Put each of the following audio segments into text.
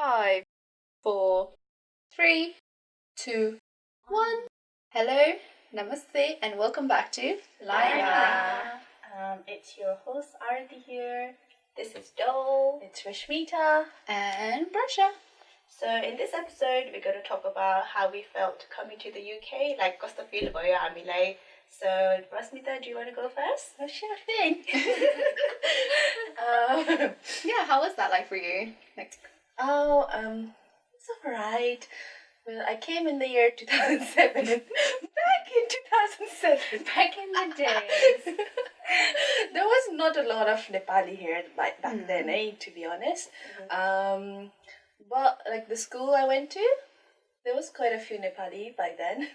5, 4, 3, 2, 1. Hello, namaste, and welcome back to LYINA. It's your host Arati here. This is Dole. It's Rashmita. and Brasha. So in this episode, we're going to talk about how we felt coming to the UK. Like, कस्तो feel भयो हामीलाई. So, Rashmita, do you want to go first? Oh, sure thing. Yeah, how was that like for you? It's alright. Well, I came in the year 2007. Back in 2007. Back in the days. There was not a lot of Nepali here back then, to be honest. But like the school I went to, there was quite a few Nepali back then.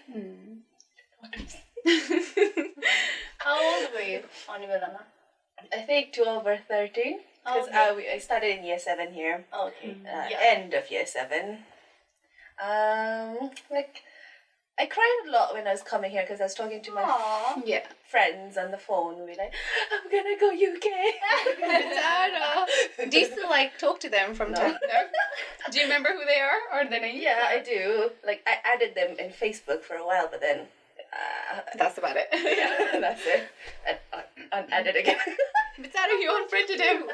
How old were you? I think 12 or 13. Because I started in year 7 here. Okay. End of year 7. I cried a lot when I was coming here because I was talking to my friends on the phone. We'd be like, I'm gonna go UK. Do you still like talk to them from time to time? Do you remember who they are or the names? Yeah, I do. Like, I added them in Facebook for a while, but then that's about it. yeah, that's it. And unadded again. Bitaro, you unfriended him.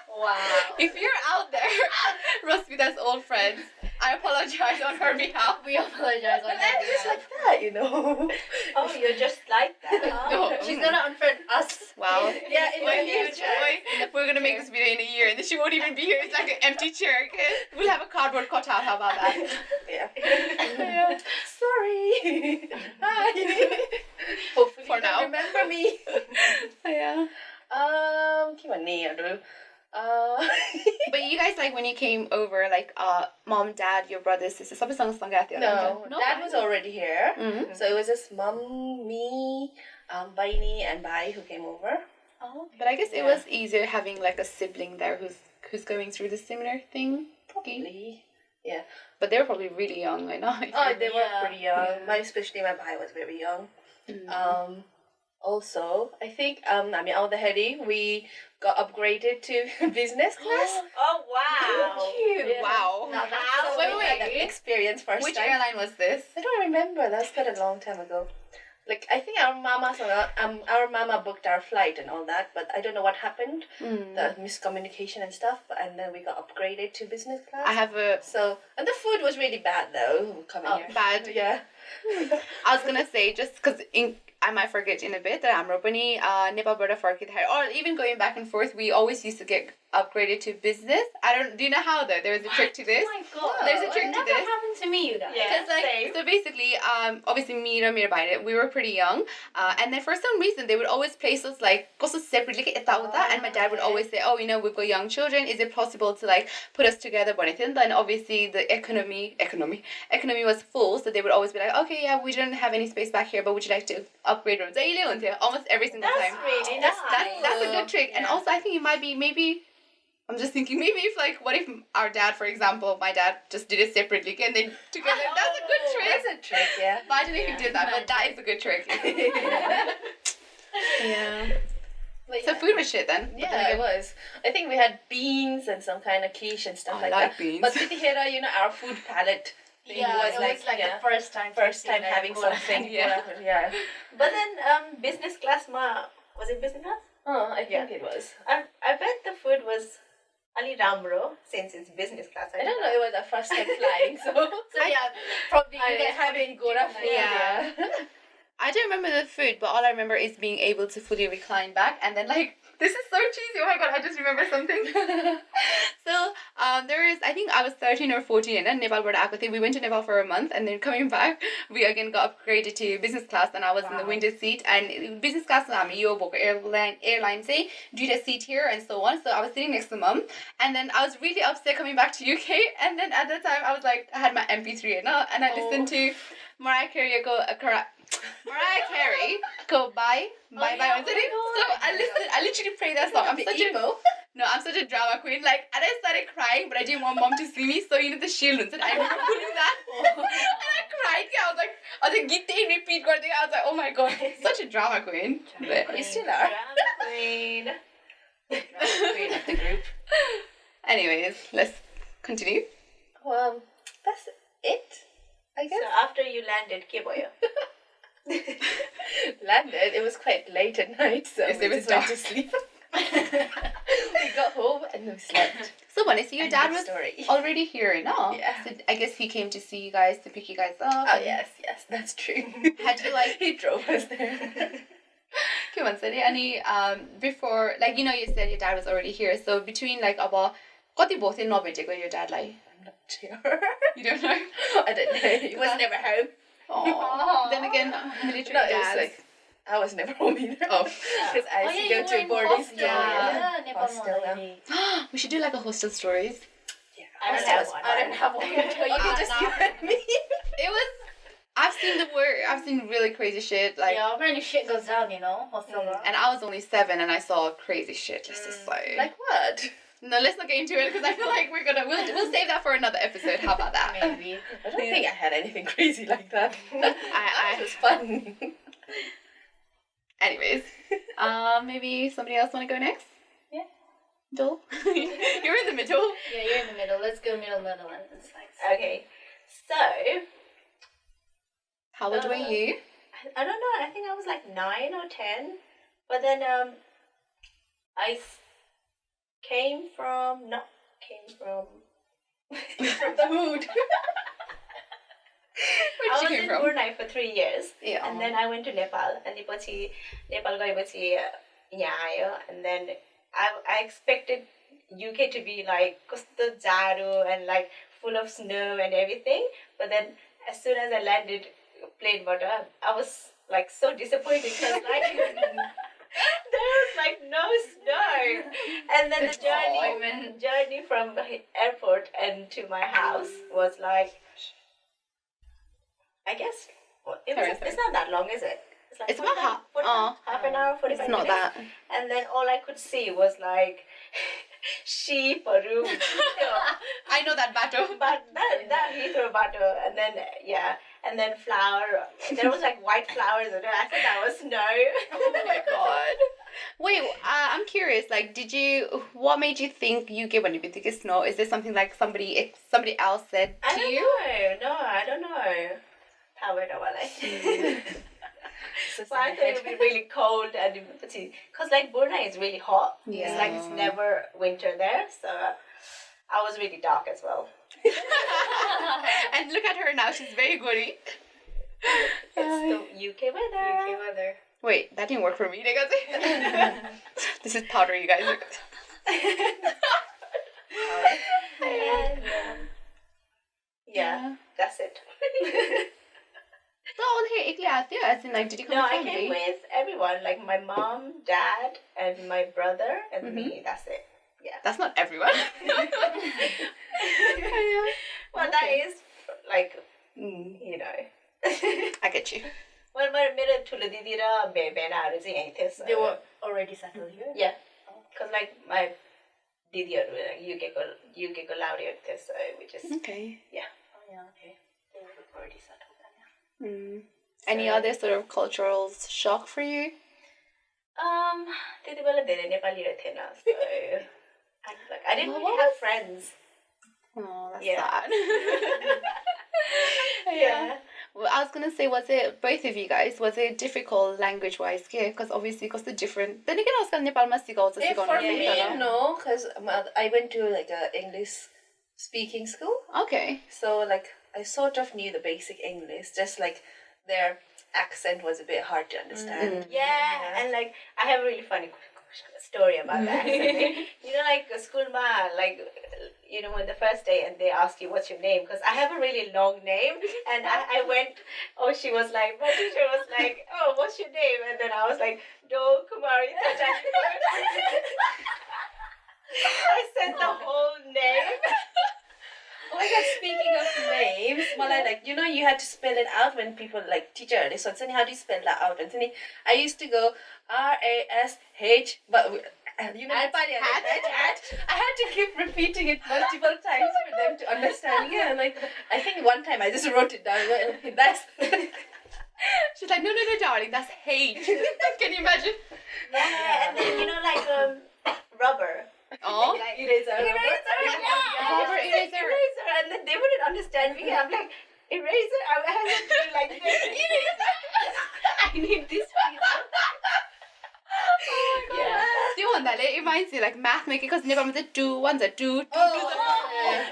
Wow. If you're out there, Rosmita's old friends, I apologize on her behalf. We apologize on But I'm just like that, you know. Oh, you're just like that. No. She's gonna unfriend us. Wow. Yeah, in the future. We're gonna make this video in a year and then she won't even be here. It's like an empty chair. Okay? We'll have a cardboard cutout. How about that? Yeah. Sorry. Hi. Hopefully For you don't now. remember me. Yeah. के भन्ने अरू But you guys, like, when you came over, like, mom, dad, your brothers, sisters, सबैसँग सँगै थियो No, dad was already here. Mhm. So it was just mom, me, Baini, and Bai who came over. Oh, But I guess it was easier having, like, a sibling there who's going through the similar thing. Probably. Yeah. But they were probably really young, I know. Oh, they were Yeah. pretty young. Yeah. Especially my Bai was very young. Mm. Also, I think, all the heady, we got upgraded to business class. Oh, wow. Yeah. Wow. Now that's So so Wait, we wait, had wait. that experience first Which time. airline was this? I don't remember. That was quite a long time ago. Like, I think our mama booked our flight and all that, but I don't know what happened. The miscommunication and stuff. And then we got upgraded to business class. I have a And the food was really bad though. Coming here. bad. Yeah. I was gonna say, just because I might forget in a bit that हाम्रो पनि नेपालबाट फर्किँदाखेरि or even going back and forth, we always used to get upgraded to business. Do you know how though? There's a trick to this. Oh my god. There's a trick to Never this. happened to me, you guys. Yeah. Because like, same. so basically, obviously me and मेरो भाइ, we were pretty young, and then for some reason they would always place us like कस्तो separately के यता उता, and my dad would always say, oh, you know, we've got young children, is it possible to like put us together भनेको थियो नि त, and obviously the economy was full, so they would always be like, okay, yeah, we don't have any space back here, but would you like to upgrade rooms? जहिले हुन्थ्यो almost every single That's time. really That's nice. that's a good trick. And also I think it might be maybe I'm just thinking maybe if like what if our dad, for example, my dad just did it separately and then together. That's a good trick. That's a trick, yeah. But I don't know if you did that, but that is a good trick. Yeah. But So yeah. food was shit then. Yeah, it was. I think we had beans and some kind of quiche and stuff I like like that. beans. But Titihera, you know, our food palette thing Yeah, was it like, was like the first time having something. Yeah. Yeah. But then business class was it business class? I think it was. I bet the food was Ali Ramro since it's business class. I don't know, it was our first time flying, so So yeah, probably you I guys having Gora like- food. Yeah. I don't remember the food, but all I remember is being able to fully recline back and then like this is so cheesy. Oh my god, I just remember something. So there is, I think I was 13 or 14 and Nepalबाट आएको थिएँ. We went to Nepal for a month and then coming back we again got upgraded to business class and I was in the window seat, and business class हामी यो भएको airline चाहिँ दुईटा seat here and so on. So I was sitting next to mom and then I was really upset coming back to UK, and then at the time I was like, I had my MP3 and I listened to Mariah Carey go bye bye yeah, on sitting. So I literally played that song. I'm such a drama queen. Like, and I started crying, but I didn't want mom to see me. So you know the shield, and I remember putting that, and I cried. Yeah, I was like, gite repeat. I was like, oh my god, such a drama queen. But You still are. Drama queen. Drama queen of the group. Anyways, let's continue. Well, that's it, I guess. So after you landed, ke bhayo? Landed, it was quite late at night, so Yes, we it was just went to dark. sleep. We got home and we slept. So funny. So your End dad of was story. already here, no? Yeah. So I guess he came to see you guys, to pick you guys up. Oh yes, that's true. Had you like He drove us there. Come on, Sari. Any before, like, you know, you said your dad was already here. So between like about kati both in your dad like I'm not sure. you don't know. I don't know. He was never home. Oh. Then again, military No, it was dads. like I was never home either. Oh. Because I used to go to boarding school. We should do like a hostel stories. Yeah. I don't have one. I don't have one. You can just give it me. It was. I've seen really crazy shit. Like, Yeah, apparently shit goes down, you know, hostel. and I was only 7 and I saw crazy shit. Let's just say. Like what? No, let's not get into it because I feel like we'll save that for another episode. How about that? Maybe. I don't think I had anything crazy like that. I It was fun. Anyways, maybe somebody else want to go next? Yeah. Bill, you're in the middle. Yeah, you're in the middle. Let's go middle, and it's nice. Okay, so How old were you? I don't know. I think I was like 9 or 10, but then came from From the mood. Where I did was you in come from? Brunei for 3 years, Yeah. and then I went to Nepal, and पछि Nepal गएपछि यहाँ आयो, and then I expected UK to be like कस्तो जाडो and like full of snow and everything, but then as soon as I landed plane button, I was like so disappointed because like there was like no snow, and then the journey from the airport and to my house was like, I guess it's not that long, is it? Like It's about half an hour, 45 It's not minutes. that. And then all I could see was like sheep or I know that battle. but that Heathrow butter, and then and then flour. There was like white flowers in it. I thought that was snow. Oh my god. Wait, I'm curious. Like, what made you think UK when you think it's snow? Is this something like somebody else said I to don't you? know. No, I don't know. How would I So I thought it would be really cold and because like Brunei is really hot. Yeah. It's like it's never winter there, so I was really dark as well. And look at her now. She's very goody. It's the UK weather. UK weather. Wait, that didn't work for me. This is powder, you guys. And, yeah, that's it. So all here, ikle aate ho? As in, like, did you come No, with I family? came with everyone, like my mom, dad, and my brother, and me. That's it. That's not everyone. Well, that Okay. is like, you know. I get you. Well, मेरो ठुलो दिदी र बेनाहरू चाहिँ यहीँ थियो. They were already settled here? Yeah, because like my दिदीहरू UK को लाउरेहरू थियो, so we just Okay. Oh, yeah, okay. They were already settled then, yeah. Any other sort of cultural shock for you? त्यति बेला धेरै नेपालीहरू थिएन, so I didn't Well, really what have was- friends. Oh, that's Yeah. sad. Yeah. Well, I was gonna say, was it both of you guys? Was it difficult language-wise? Because obviously, because the different. Then again, I was gonna Nepal sigaउँछ For सिकाउनु me, पर्छ, no, because I went to like a English speaking school. Okay. So like I sort of knew the basic English, just like their accent was a bit hard to understand. Yeah, and like I have a really funny story about that. You know, like school like you know, when the first day and they asked you what's your name, because I have a really long name, and I went. Oh, she was like, my teacher was like, oh, what's your name? And then I was like, Do Kumari. I said the whole name. Oh my god, speaking of names, मलाई like, you know, you had to spell it out when people like teacher, they said, how do you spell that out? And then I used to go RASH, but you know, I had to keep repeating it multiple times for them to understand. Yeah, like I think one time I just wrote it down. That's She's like, no, darling, that's hate. Can you imagine? Yeah, and then you know, like rubber. Oh. Like, Eraser. Rubber eraser. Eraser. And then they wouldn't understand me. I'm like, eraser? I have to do like this. I need this piece. Oh my god. Yeah. Do you want that? It reminds me like math making because Nepal is a 2, 1's a 2, 2, 2's a 4.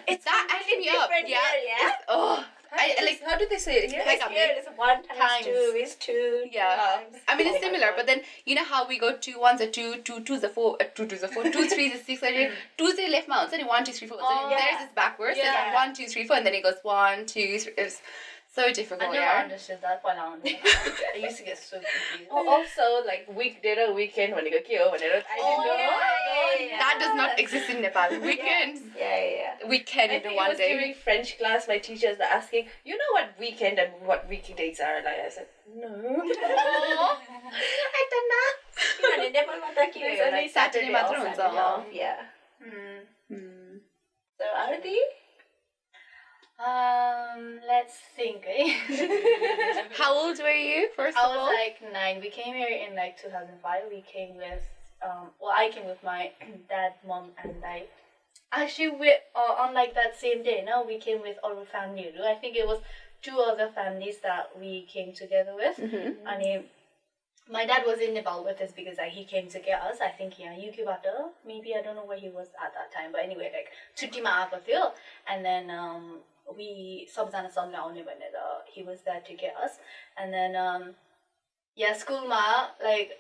It's That acting me up. different Yeah. here, yeah. Oh. How do they say it here? Like Like here, it's 1 times Times. 2 is 2. Yeah. I mean, it's Oh my similar, God. but then you know how we go 2, 1's a 2, 2, 2's a 4, 2, 2's a 4, 2, 3's a 6, 2's the left mount, so 1, 2, 3, 4. So Oh. theirs is backwards, so it's Yeah. 1, 2, 3, 4, and then it goes 1, 2, 3. It's so difficult, I never yeah. understood that while I used to get so confused. Also, like weekday or weekend when you go kyo, when I didn't know. yeah. That does not exist in Nepal. Weekends. Yeah. Weekend I in think one it was day. during French class, my teachers were asking, you know what weekend and what weekdays are like? I said, no. I don't know. किनभने नेपालमा त के There's हो, only like Saturday Saturday मात्र off, हुन्छ, Saturday uh. off, yeah. Hmm. So Arati? Let's think. How old were you, first I of was all? like 9. We came here in like 2005. We came with, I came with my dad, mom, and I. Actually, we on like that same day, no, we came with our family. I think it was 2 other families that we came together with. And my dad was in Nepal with us because he came to get us. I think UK bata. Maybe I don't know where he was at that time, but anyway, like छुट्टीमा आएको थियो. And then we सबजना सँगै आउने भनेर he was there to get us. And then schoolमा like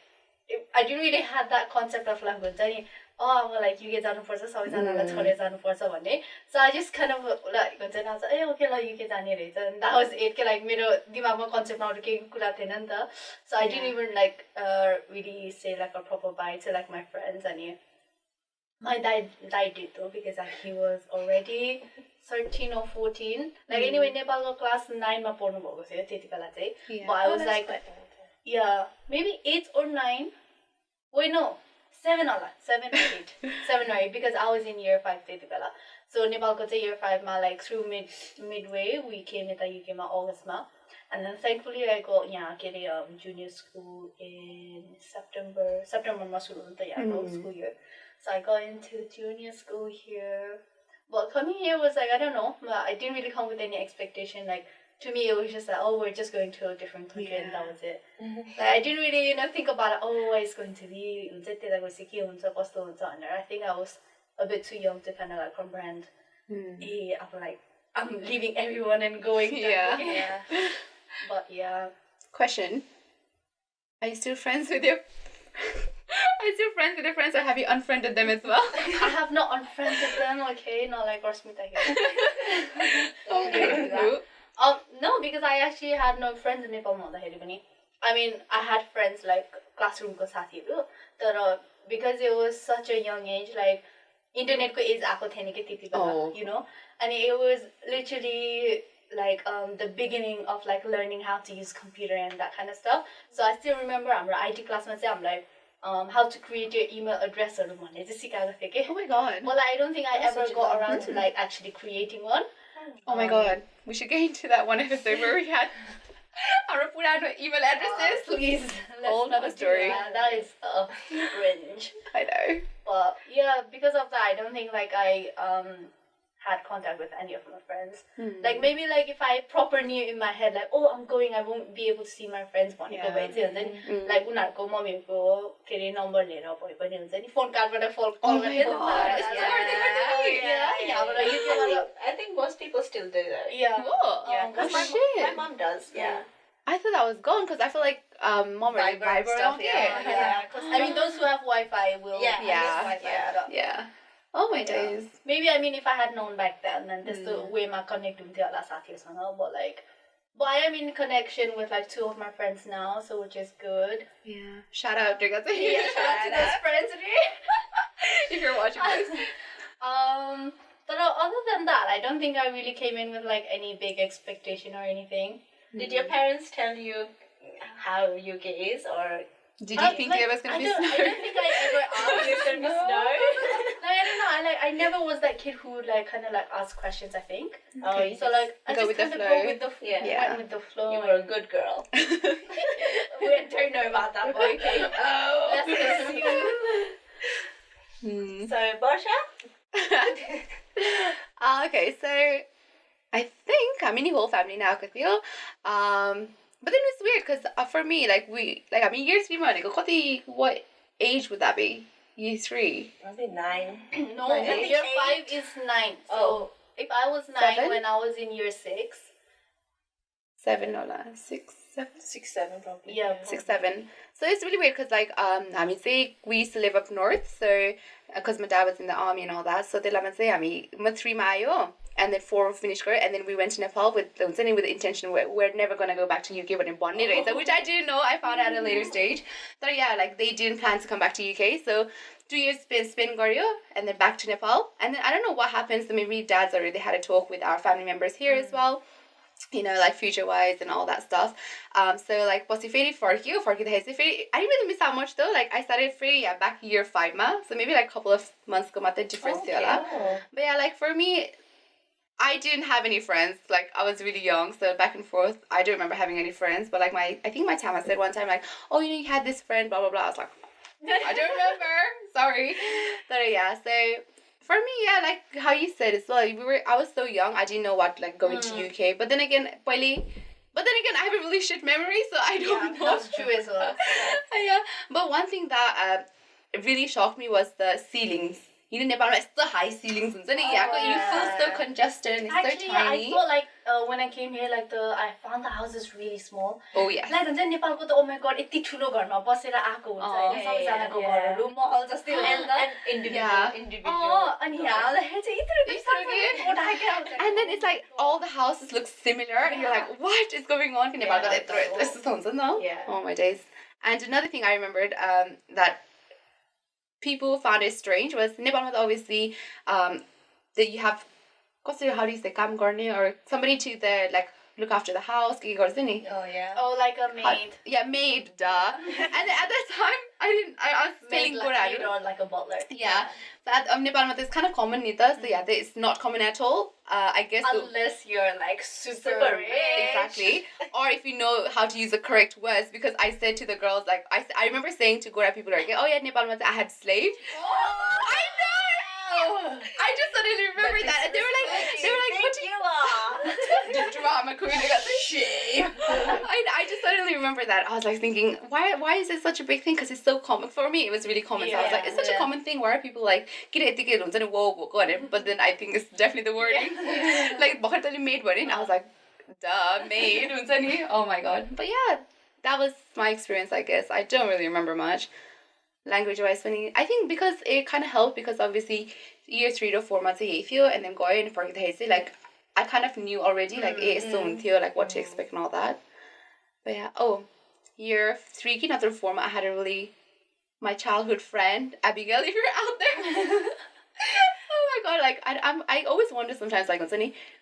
I didn't really have that concept of like हुन्छ नि अब like UK जानुपर्छ सबैजनालाई छोडेर जानुपर्छ भन्ने. So I just kind of like हुन्छ नि ए ओके ल UK जाने रहेछ. And that was it. Like मेरो दिमागमा concept नआउने केही कुरा थिएन नि त. So I didn't even like really say like a proper bye to like my friends. And my dad did though because like he was already 13 or 14. Like anyway नेपालको class 9 मा पढ्नु भएको थियो त्यति बेला चाहिँ. Yeah. But I was like yeah, maybe 8 or 9. Wait, no. 7 होला. 7 or 8. 7 or 8 because I was in year 5 त्यति बेला. So नेपालको चाहिँ year 5 मा like through midway we came यता UK मा August मा. And then thankfully I got के अरे junior school in September मा सुरु हुन्छ यहाँको school year. So I got into junior school here. But coming here was like, I don't know, I didn't really come with any expectation. Like, to me, it was just like, oh, we're just going to a different country and that was it. Like, I didn't really, think about it, oh, it's going to be, I think I was a bit too young to kind of like comprehend. I'm like, I'm leaving everyone and going. Yeah. But yeah. Question. Are you still friends with your... Are you still friends with your friends or have you unfriended them as well? I have not unfriended them, okay? Not like Rosmita here. Okay. No, because I actually had no friends in Nepal. I mean, I had friends like classroom ko साथीहरु, तर because it was such a young age, like internet ko age आएको थिएन के त्यति बेला, you know, and it was literally like the beginning of like learning how to use computer and that kind of stuff. So I still remember हाम्रो IT class मा चाहिँ I'm like how to create your email address or भन्ने चाहिँ सिकाएको थियो के. Oh my god. Well, I don't think I ever got around to like actually creating one. Oh my god. We should get into that one episode where we had our पुरानो email addresses. Please, Whole another story. That is cringe. I know. But yeah, because of that, I don't think like I had contact with any of my friends. Like maybe like if I proper knew in my head like, oh, I'm going, I won't be able to see my friends भनेको भए चाहिँ हुन्छ नि, like उनीहरूको मम्मीहरूको के अरे number लिएर भए पनि हुन्छ नि, फोन कार्डबाट कल my God. I think most people still do that. Yeah. Whoa. Yeah, Oh, 'cause my shit. mom does. Yeah. I thought that was gone because I feel like mom or Viber and stuff, Yeah. I mean, those who have Wi-Fi will Yeah. use Yeah. Wi-Fi. Yeah. Yeah. Oh my days. Maybe I mean if I had known back then त्यस्तो वेमा connect हुन्थ्यो होला साथीहरूसँग, but I am in connection with like 2 of my friends now, so which is good. Yeah. Shout out, Durga. Yeah, shout out to those friends. If you're watching this. But other than that, I don't think I really came in with like any big expectation or anything. Did your parents tell you how UK is, or Did you think there was gonna be snow? I don't think I ever asked if there was snow. Like, I don't know. I never was that kid who would like kind of like ask questions. I think. Okay. So like I Go just with the kind of flow. go with the Yeah. went with the flow. you were a good girl? We don't know about that, but okay. Let's assume. So, Barsha? Okay, so I think I'm in the whole family now with you. But then it's weird because for me, year 3 months ago, what age would that be? Year 3. Probably 9. No, I think year 8. 5 is 9. So Oh. if I was 9 7? when I was in year 6. 7 or 6, 7. 6, 7 probably. Yeah. 6, 7. So it's really weird because say we used to live up north, so because my dad was in the army and all that, so they say I'm 3 Mayo, and then 4 finished and then we went to Nepal with the intention we're never gonna go back to UK, but in Bonnie, which I didn't know. I found out at a later stage. So yeah, like they didn't plan to come back to UK, so 2 years spin Gorio, and then back to Nepal, and then I don't know what happened. So maybe dad's already had a talk with our family members here as well. Like future wise and all that stuff. So like पछि फेरि फर्किँदाखेरि चाहिँ फेरि I didn't really miss out much though. Like I started free back year 5 ma, so maybe like a couple of months ko मात्रै difference थियो होला. But yeah, like for me, I didn't have any friends. Like I was really young, so back and forth. I don't remember having any friends. But like I think my Tama said one time like, oh, you had this friend, blah blah blah. I was like, I don't remember. Sorry. So yeah, so for me, yeah, like how you said as well. I was so young. I didn't know what like going to UK. But then again, I have a really shit memory, so I don't know. That's true as well. Yeah, but one thing that really shocked me was the ceilings. Nepal has the high ceilings. You feel so congested and it's Actually, so tiny. I thought like when I came here, like I found the houses really small. Oh yeah. Like नेपालको त oh my god यति ठुलो घरमा बसेर आएको हुन्छ हैन सबैजनाको घरहरु महल जस्तै हुन्छ नि त. Individual. अनि यहाँ आउँदाखेरि चाहिँ यत्रो And then it's like all the houses look similar and you're like, what is going on? Yeah. Oh my days. And another thing I remembered that people found it strange was Nepal obviously that you have how do you say काम गर्ने or somebody to like look after the house. Oh yeah. Oh, like a maid. Yeah, maid, duh. And at that time I was telling Maid or like a butler. Yeah. That Nepal it's kind of common neither. So yeah, it's not common at all. I guess Unless you're like super rich. Exactly. Or if you know how to use the correct words, because I said to the girls, like I remember saying to Gora people like, oh yeah, Nepal I had slave. I know. I just suddenly remembered that, and they were like, what do you are? The drama queen. I got the shame. I just suddenly remembered that. I was like thinking, why is it such a big thing? Because it's so common. For me, it was really common. So I was like, it's such a common thing. Why are people like, but then I think it's definitely the wording. Like, maid wording. I was like, duh, maid. Oh my god. But yeah, that was my experience, I guess. I don't really remember much. Language wise, I think because it kind of helped, because obviously year 3 to 4 months and then going and forget like I kind of knew already like like what to expect and all that. But yeah, year 3 to 4 I had my childhood friend Abigail, if you're out there. Oh my god, like I always wonder sometimes like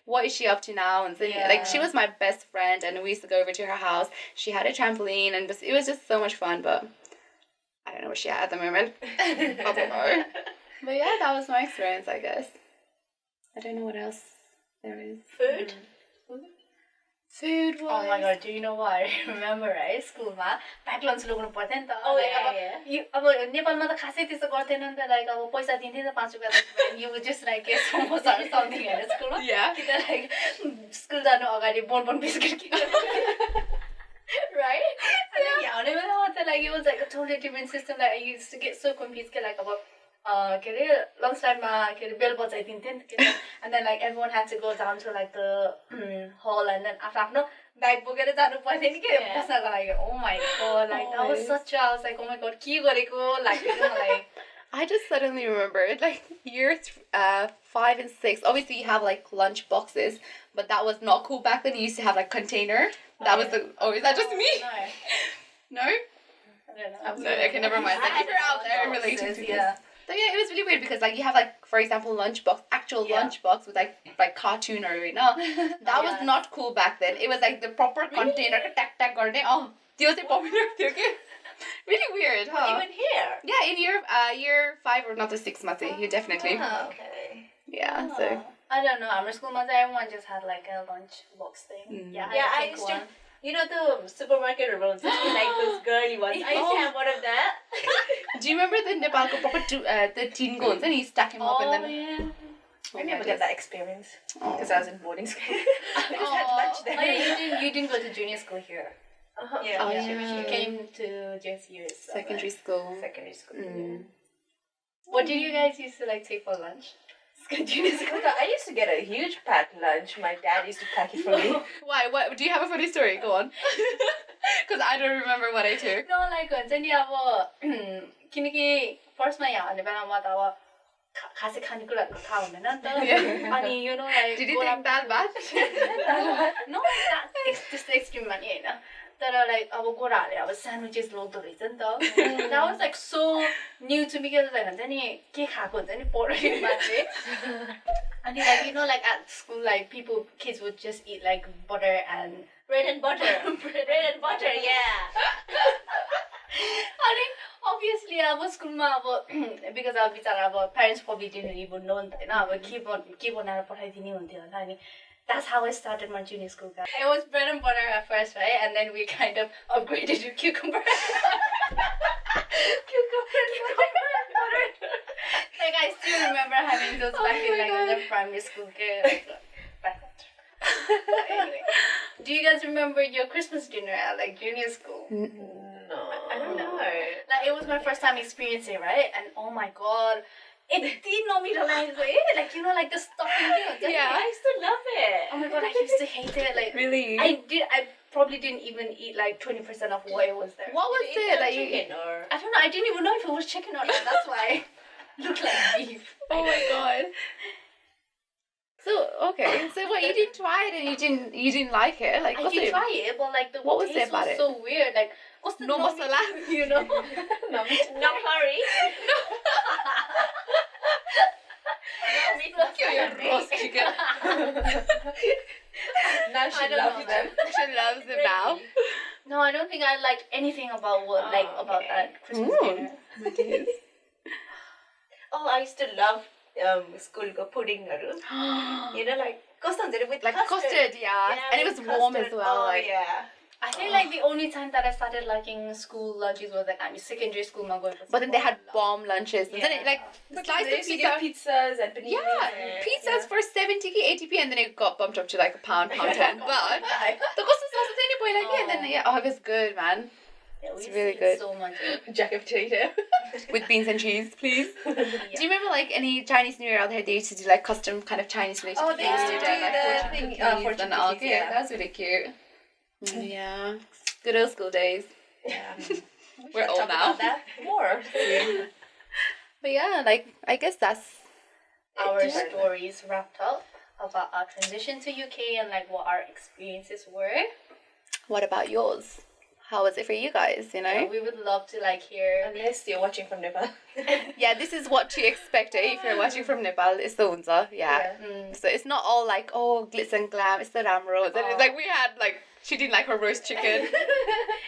what is she up to now, and like she was my best friend and we used to go over to her house. She had a trampoline and it was just so much fun, but I don't know what she had at the moment. I don't know. But yeah, that was my experience, I guess. I don't know what else there is. Food? Food was... Oh my god, do you know what I remember, right? स्कुलमा pack lunch लगाउनु पर्थ्यो नि त. Oh yeah. अब नेपालमा त खासै त्यस्तो गर्दैन नि त, लाइक अब पैसा दिन्थ्यो नि त 5 रुपैयाँ 10 रुपैयाँ. You would just like get samosa or something हैन स्कुलमा. Yeah. कि त लाइक स्कुल जानु अगाडि बोन बिस्किट किनेर. Right? And yeah, like it was like a totally different system. Like I used to get so confused like about lunch time bell बजाइदिन्थ्यो नि त, and then like everyone had to go down to like the hall and then आफ्नो bag बोकेर जानु पर्थ्यो नि के बस्नको लागि. Oh my god, like that was such a, I was like, oh my god, के गरेको, like like I just suddenly remembered, like, year 5 and 6, obviously you have, like, lunch boxes, but that was not cool back then. You used to have, like, container. That was is that just me? No? I don't know. Okay, never mind. Like, if you're out there relating to this. So yeah, it was really weird because, like, you have, like, for example, actual lunchbox with, like cartoon or, that was not cool back then. It was, like, the proper container, tak garne. Oh, it was popular, okay? Really weird, huh? Even here? Yeah, in year 5 or not the 6 months, you definitely. Oh, okay. Yeah, so. I don't know. Our school everyone just had like a lunch box thing. Yeah, I used to. You know the supermarket around, like those girly ones. I used to have one of that. Do you remember the Nepal ko proper the teen goals and he stuck him up and then yeah. I never get that experience because I was in boarding school. I just Oh, had lunch there. oh yeah, you didn't go to junior school here. Yeah. Oh, yeah. yeah. You came to just years. secondary school. Secondary school. What did you guys used to like take for lunch? Junior school. I used to get a huge packed lunch. My dad used to pack it for me. Why? What? Do you have a funny story? Go on. Because I don't remember what I took. No, like हुन्छ नि अब किनकि फर्स्टमा यहाँ नेपालमा त अब खासै खानेकुराहरूको थाहा हुँदैन नि त अनि you know like Did you take that bath? no that त्यस्तो एक्सट्रिम पनि हैन तर like अब गोराहरूले अब स्यान्डविचेस लोग्दो रहेछ नि त that was like so new to me because like हुन्छ नि के खाएको हुन्छ नि पढाइमा चाहिँ अनि like you know like at school like kids would just eat like butter and Bread and butter. Bread and butter, yeah. अनि obviously अब स्कुलमा अब because अब बिचारा अब parents probably didn't even know नि त हैन अब के बनाएर पठाइदिने हुन्थ्यो होला अनि that's how I started my junior school guys. It was bread and butter at first, right? And then we kind of upgraded to cucumber. Cucumber and butter. Like I still remember having those back in like the primary school. Anyway, do you guys remember your Christmas dinner at like junior school? No. I don't know. No. Like it was my first time experiencing, right? And oh my god, it did not meet a line like you know like the stuffing thing. Yeah. I used to love it. Oh my god, I used to hate it. Like Really? I probably didn't even eat like 20% of what was there. What was it that you? Chicken or... I don't know. I didn't even know if it was chicken or not. That's why it looked like beef. Oh my god. So okay, so what you didn't try it and you didn't like it? Like I what's did it? try it, but like the What was taste it about was it? so weird. Like what's the No masala. you know? No curry. No meat masala. Roast chicken. Now I she don't loves know. them. She loves it now. No, I don't think I liked anything about what about okay. that Christmas dinner. Oh, I used to love school go pudding. You know, like custard with Like custard, yeah. And it was with warm as custard. well. Oh, Like yeah. I think like the only time that I started liking school lunches was like I'm secondary school now going for but then they had bomb lunches. Yeah. And then it, like slice They of used to pizza. get pizzas and paninis. Yeah, pizzas for 70p, 80p, and then it got bumped up to like a pound 10. But the custard sauce was any point like and then oh, it was good, man. Yeah, we It's used to really eat good. so much. Jack of potato. With beans and cheese, please. Yeah. Do you remember like any Chinese New Year out there? They used to do like custom kind of Chinese related Oh, they used to food do and, like, the fortune thing, cookies fortune and all. cookies, Yeah, yeah. that was really cute. Yeah, good old school days. Yeah. We're old Talk now. about that more. But yeah, like I guess that's Our stories wrapped up about our transition to UK and like what our experiences were. What about yours? How was it for you guys? You know. We would love to like hear. Unless you're watching from Nepal. Yeah, this is what to expect if you're watching from Nepal. It's the unza, yeah. So it's not all like glitz and glam. It's the ramros, and it's like we had like she didn't like her roast chicken.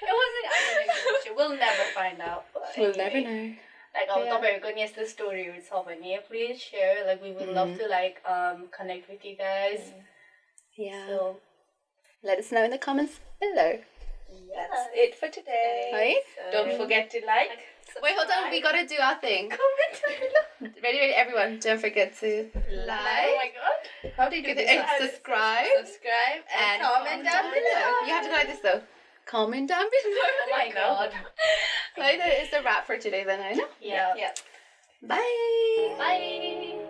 It wasn't. We'll never find out. But We'll never anyway. know. Like Yeah. तपाईँहरूको नि यस्तो storyहरू छ भने please share. Like we would love to like connect with you guys. Yeah. So Let us know in the comments below. That's it for today. Right? Don't forget to like. Wait, hold on. We gotta do our thing. Ready, everyone. Don't forget to like. Oh my god. How do you do this? Subscribe. Subscribe And comment down below. You have to go like this though. Comment down below. oh my god. Right, that is the wrap for today then, I know. Yeah. Yeah. Bye. Bye.